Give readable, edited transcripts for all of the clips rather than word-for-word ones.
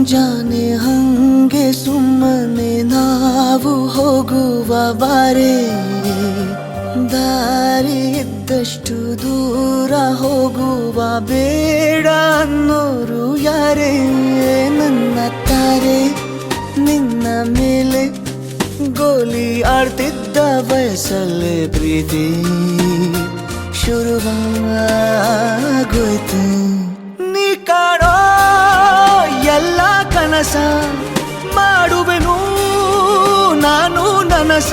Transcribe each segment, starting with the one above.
ಮುಂಜಾನೆ ಹಂಗೆ ಸುಮ್ಮನೆ ನಾವು ಹೋಗುವ ಬಾರೆ, ದಾರಿ ಇದ್ದಷ್ಟು ದೂರ ಹೋಗುವ ಬೇಡ ಅನ್ನೋರು ಯಾರೇ. ನನ್ನ ತಾರೆ ನಿನ್ನ ಮೇಲೆ ಗೋಲಿ ಆಡ್ತಿದ್ದ ವಯಸ್ಸಲ್ಲೇ ಪ್ರೀತಿ ಶುರುವಾಗೋಯ್ತು. ನೀ ಕಾಡೋ ಎಲ್ಲ ಕನಸ ಮಾಡುವೆನು ನಾನು ನನಸ,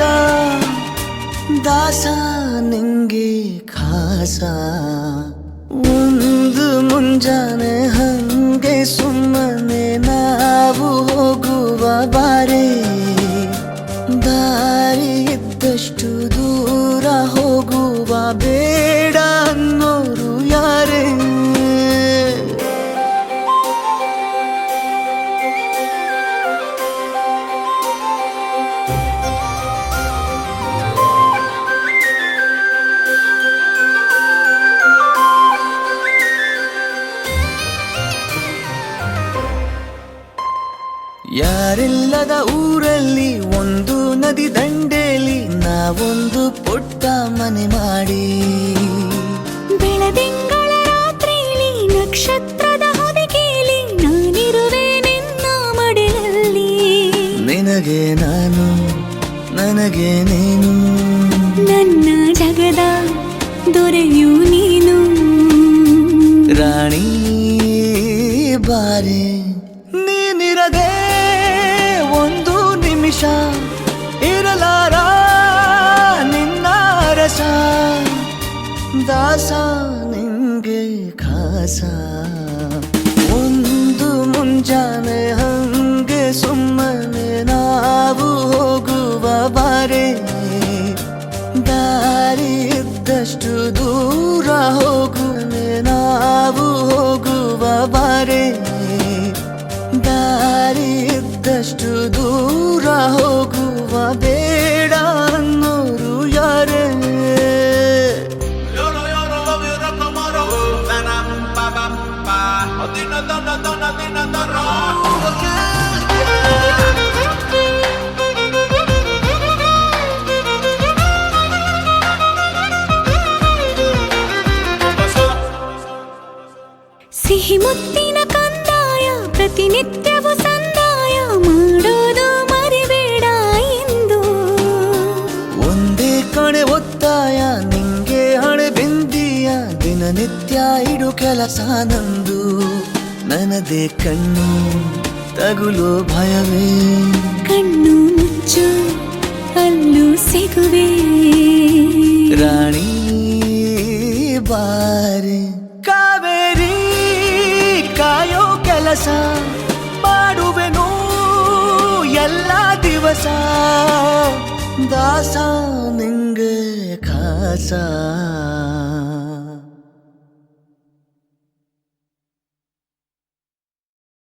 ದಾಸ ನಿಂಗೆ ಖಾಸ. ಒಂದು ಮುಂಜಾನೆ ಹಂಗೆ ಸುಮ್ಮನೆ ನಾವು ಹೋಗುವ ಬಾರೆ, ದಾರಿ ಇದ್ದಷ್ಟು ದೂರ ಹೋಗುವ ಬೇಡ ಅನ್ನೋರು ಯಾರೇ. ಯಾರಿಲ್ಲದ ಊರಲ್ಲಿ ಒಂದು ನದಿ ದಂಡೆಯಲ್ಲಿ ನಾವೊಂದು ಪುಟ್ಟ ಮನೆ ಮಾಡಿ, ಬೆಳದಿಂಗಳ ರಾತ್ರಿಲಿ ನಕ್ಷತ್ರದ ಹೊದಿಕೆಯಲ್ಲಿ ನಾನಿರುವೆ ನಿನ್ನ ಮಡಿಲಲ್ಲಿ. ನಿನಗೆ ನಾನು ನನಗೆ ನೀನು, ನನ್ನ ಜಗದ ದೊರೆಯು ನೀನು. ರಾಣಿ ಬಾರೆ ನೀನಿರದೆ ಒಂದು ನಿಮಿಷ ಇರಲಾರ ನಿನ್ನ ರಸ, ದಾಸ ನಿಂಗೆ ಖಾಸ. ಒಂದು ಮುಂಜಾನೆ ಹಂಗೆ ಸುಮ್ಮನೆ ನಾವು ಹೋಗುವ ಬಾರೆ, ದಾರಿ ಇದ್ದಷ್ಟು ದೂರ ಹೋಗುವೆ ನಾವು ಹೋಗುವ ಬಾರೆ, ದಾರಿ ಇದ್ದಷ್ಟು ದೂರ ಹೋಗುವ ಬೇಡ ಅನ್ನೋರು ಯಾರೇ. ಸಿಹಿ ಮುತ್ತಿನ ಕಂದಾಯ ಪ್ರತಿನಿತ್ಯವೂ ಸಂದಾಯ ಮಾಡೋದು ಮರಿಬೇಡ ಎಂದು. ಒಂದೇ ಕಣೆ ಒತ್ತಾಯ ನಿಂಗೆ ಹಣೆ ಬಿಂದಿಯ, ದಿನನಿತ್ಯ ಇಡು ಕೆಲಸ ನಂದು. ನನ್ನದೇ ಕಣ್ಣು ತಗುಲೋ ಭಯವೇ, ಕಣ್ಣು ಮುಚ್ಚು ಅಲ್ಲೂ ಸಿಗುವೆ. ರಾಣಿ ಬಾರೆ ಕಾವೇರಿ ಕಾಯೋ ಕೆಲಸ ಮಾಡುವೆನು ಎಲ್ಲ ದಿವಸ, ದಾಸ ನಿಂಗೆ ಖಾಸ.